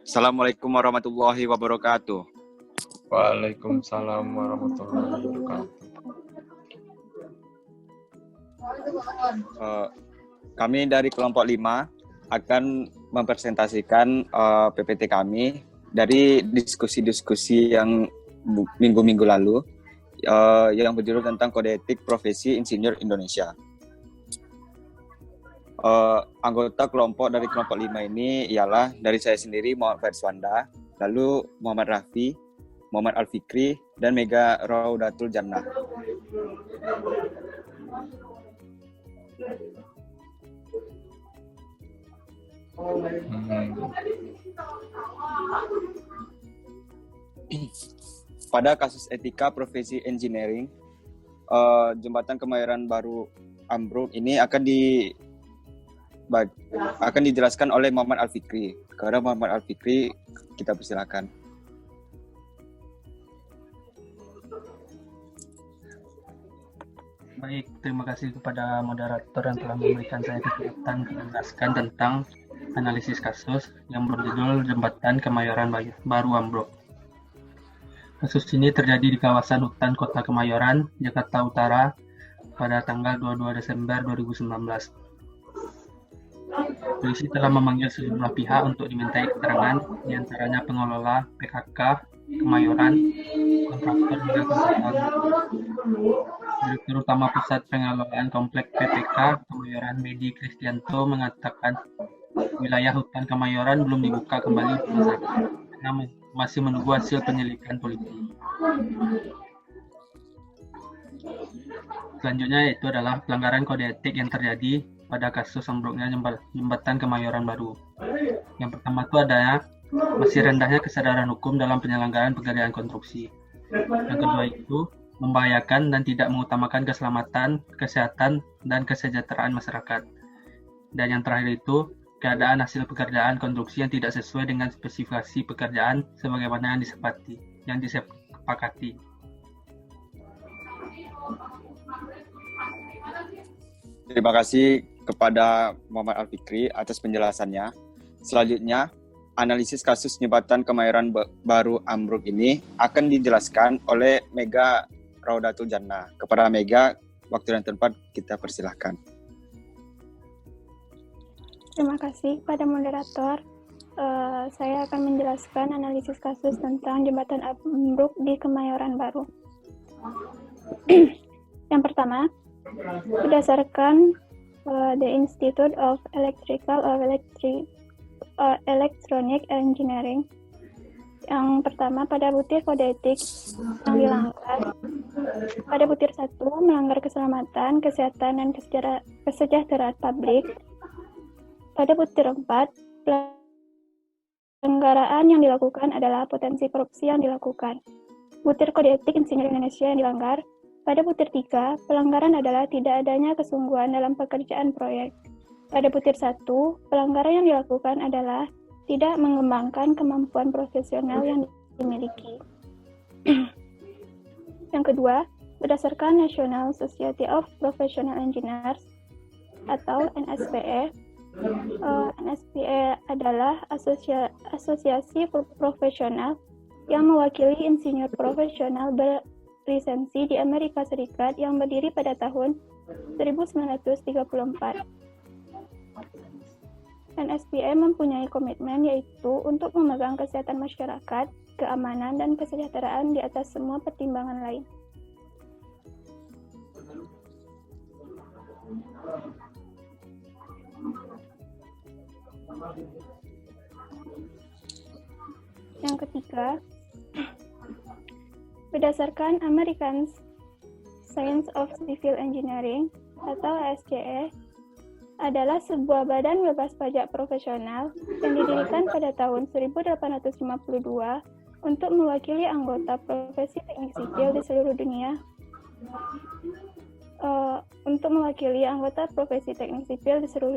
Assalamualaikum warahmatullahi wabarakatuh. Waalaikumsalam warahmatullahi wabarakatuh. Kami dari kelompok 5 akan mempresentasikan PPT kami dari diskusi-diskusi yang minggu-minggu lalu yang berjudul tentang kode etik profesi insinyur Indonesia. Anggota kelompok dari kelompok 5 ini ialah dari saya sendiri Muhammad Ferswanda, lalu Muhammad Rafi, Muhammad Al-Fikri, dan Mega Raudatul Jannah. Pada kasus etika profesi engineering, jembatan Kemayoran baru ambruk ini akan dijelaskan oleh Muhammad Al-Fikri. Kepada Muhammad Al-Fikri, kita persilakan. Baik, terima kasih kepada moderator yang telah memberikan saya kesempatan menjelaskan tentang analisis kasus yang berjudul Jembatan Kemayoran Baru Ambruk. Kasus ini terjadi di kawasan hutan Kota Kemayoran, Jakarta Utara pada tanggal 22 Desember 2019. Polisi telah memanggil sejumlah pihak untuk dimintai keterangan, diantaranya pengelola PKK Kemayoran, kontraktor hingga konsultan. Direktur Utama Pusat Pengelolaan Komplek PPK Kemayoran Medi Kristianto mengatakan wilayah hutan Kemayoran belum dibuka kembali karena masih menunggu hasil penyelidikan polisi. Selanjutnya yaitu adalah pelanggaran kode etik yang terjadi pada kasus ambruknya jembatan Kemayoran baru. Yang pertama itu adanya masih rendahnya kesadaran hukum dalam penyelenggaraan pekerjaan konstruksi. Yang kedua itu membahayakan dan tidak mengutamakan keselamatan, kesehatan, dan kesejahteraan masyarakat. Dan yang terakhir itu keadaan hasil pekerjaan konstruksi yang tidak sesuai dengan spesifikasi pekerjaan sebagaimana yang disepakati. Terima kasih kepada Muhammad Al-Fikri atas penjelasannya. Selanjutnya, analisis kasus jembatan Kemayoran baru ambruk ini akan dijelaskan oleh Mega Raudatul Jannah. Kepada Mega, waktu dan tempat kita persilahkan. Terima kasih kepada moderator. Saya akan menjelaskan analisis kasus tentang jembatan ambruk di Kemayoran baru. Yang pertama, berdasarkan The Institute of Electronic Engineering, yang pertama pada butir kode etik yang dilanggar. Pada butir 1, melanggar keselamatan, kesehatan, dan kesejahteraan publik. Pada butir 4, pelanggaran yang dilakukan adalah potensi korupsi yang dilakukan. Butir kode etik insinyur Indonesia yang dilanggar. Pada butir 3, pelanggaran adalah tidak adanya kesungguhan dalam pekerjaan proyek. Pada butir 1, pelanggaran yang dilakukan adalah tidak mengembangkan kemampuan profesional yang dimiliki. Yang kedua, berdasarkan National Society of Professional Engineers atau NSPE, NSPE adalah asosiasi profesional yang mewakili insinyur profesional berlisensi di Amerika Serikat yang berdiri pada tahun 1934. NSPE mempunyai komitmen yaitu untuk memegang kesehatan masyarakat, keamanan, dan kesejahteraan di atas semua pertimbangan lain. Yang ketiga, berdasarkan American Science of Civil Engineering atau ASCE, adalah sebuah badan bebas pajak profesional yang didirikan pada tahun 1852 untuk mewakili anggota profesi teknik sipil di seluruh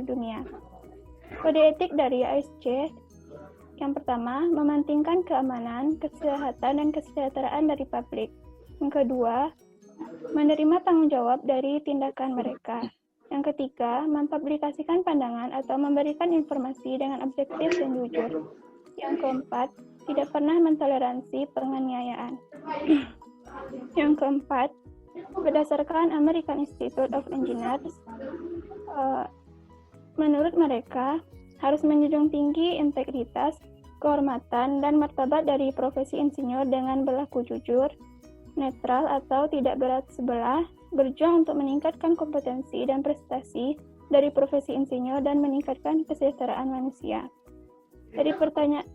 dunia. Kode etik dari ASC yang pertama, mementingkan keamanan, kesehatan, dan kesejahteraan dari publik. Yang kedua, menerima tanggung jawab dari tindakan mereka. Yang ketiga, mempublikasikan pandangan atau memberikan informasi dengan objektif dan jujur. Yang keempat, tidak pernah mentoleransi penganiayaan. Yang keempat, berdasarkan American Institute of Engineers, menurut mereka harus menjunjung tinggi integritas, kehormatan, dan martabat dari profesi insinyur dengan berlaku jujur, netral atau tidak berat sebelah, berjuang untuk meningkatkan kompetensi dan prestasi dari profesi insinyur dan meningkatkan kesejahteraan manusia. Dari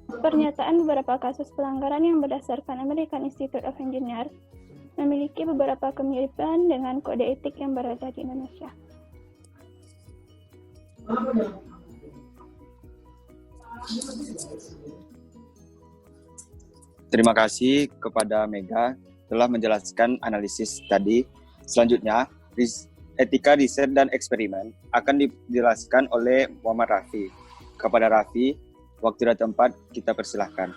pernyataan beberapa kasus pelanggaran yang berdasarkan American Institute of Engineers memiliki beberapa kemiripan dengan kode etik yang berada di Indonesia. Terima kasih kepada Mega telah menjelaskan analisis tadi. Selanjutnya, etika riset dan eksperimen akan dijelaskan oleh Muhammad Raffi. Kepada Raffi, waktu dan tempat kita persilahkan.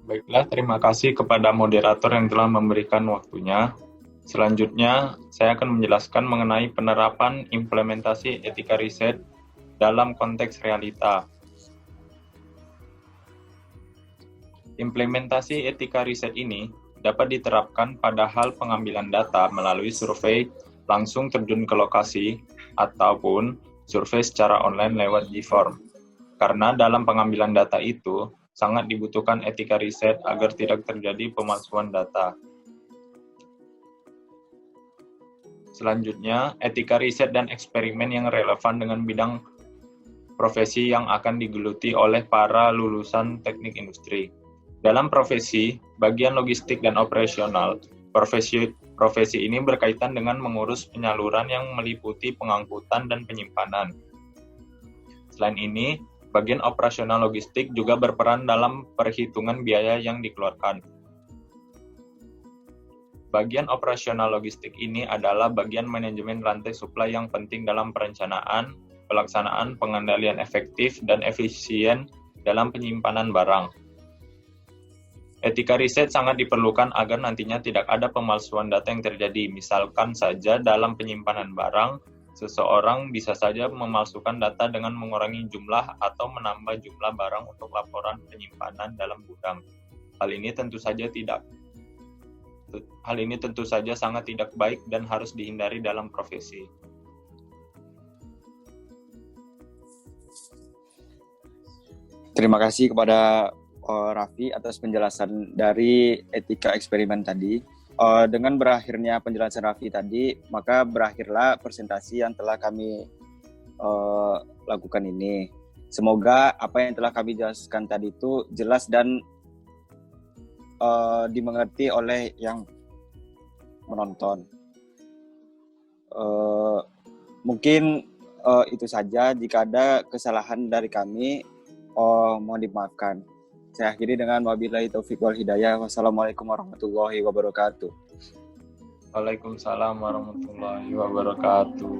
Baiklah, terima kasih kepada moderator yang telah memberikan waktunya. Selanjutnya, saya akan menjelaskan mengenai penerapan implementasi etika riset dalam konteks realita. Implementasi etika riset ini dapat diterapkan pada hal pengambilan data melalui survei langsung terjun ke lokasi ataupun survei secara online lewat G-Form. Karena dalam pengambilan data itu sangat dibutuhkan etika riset agar tidak terjadi pemalsuan data. Selanjutnya, etika riset dan eksperimen yang relevan dengan bidang profesi yang akan digeluti oleh para lulusan teknik industri. Dalam profesi, bagian logistik dan operasional, profesi ini berkaitan dengan mengurus penyaluran yang meliputi pengangkutan dan penyimpanan. Selain ini, bagian operasional logistik juga berperan dalam perhitungan biaya yang dikeluarkan. Bagian operasional logistik ini adalah bagian manajemen rantai suplai yang penting dalam perencanaan, pelaksanaan, pengendalian efektif, dan efisien dalam penyimpanan barang. Etika riset sangat diperlukan agar nantinya tidak ada pemalsuan data yang terjadi. Misalkan saja dalam penyimpanan barang, seseorang bisa saja memalsukan data dengan mengurangi jumlah atau menambah jumlah barang untuk laporan penyimpanan dalam gudang. Hal ini tentu saja sangat tidak baik dan harus dihindari dalam profesi. Terima kasih kepada Raffi atas penjelasan dari etika eksperimen tadi. Dengan berakhirnya penjelasan Raffi tadi, maka berakhirlah presentasi yang telah kami lakukan ini. Semoga apa yang telah kami jelaskan tadi itu jelas dan dimengerti oleh yang menonton. Mungkin itu saja. Jika ada kesalahan dari kami, mohon dimaafkan. Saya akhiri dengan wabillahi taufiq wal hidayah. Wassalamualaikum warahmatullahi wabarakatuh. Waalaikumsalam warahmatullahi wabarakatuh.